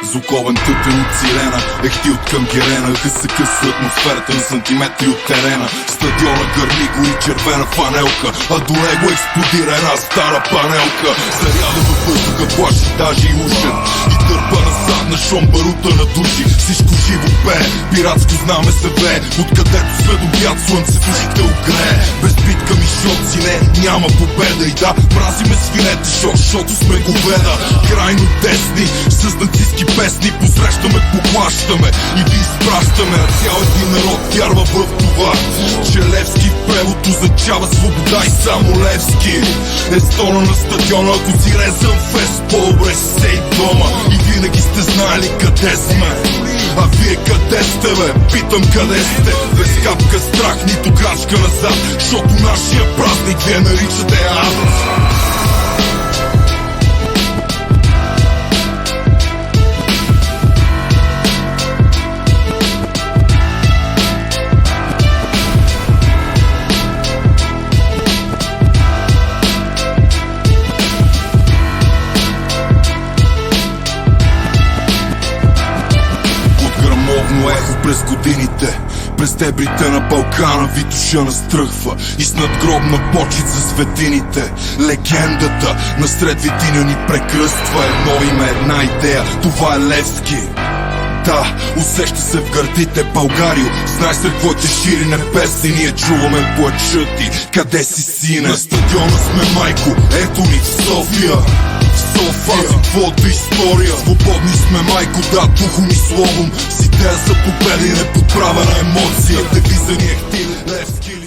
Звуковен тътен от сирена, ехти от към герена. Къса атмосферата на сантиметри от терена. Стадиона гърми гори червена фанелка, а до него експлодира една стара панелка. Заряда във въздуха, плаши даже и ушен, и дърпа назад на шум барута на души. Всичко живо пее, пиратско знаме се вее, откъдето след обяд слънце душите огрее. Без битка ми шоци не, няма победа. И да, мразиме свинете шо, защото сме говеда. Крайно десни, с нацистки песни посрещаме, поклащаме и ви изпращаме. А цял един народ вярва в това, че Левски в превод означава свобода и само Левски е стона на стадиона. Ако си резан фест, по-добре си сей дома. И винаги сте знали къде сме. А вие къде сте, бе? Питам къде сте? Без капка страх, нито крачка назад, защото нашия празник вие наричате ад. Ехо през годините, през дебрите на Балкана Витоша настръхва и с надгробна почет за светините. Легендата насред витиня ни прекръства. Едно име, една идея, това е Левски. Да, усеща се в гърдите Българио. Знаеш сред твоите шири небеси ние чуваме плача ти. Къде си, сине? На стадиона сме, майко, ето ни в София. Пазим твоята история. Свободни сме, майко, да, духом и словом. С идея за победа и неподправена емоция. Девиза ни ехти Левски.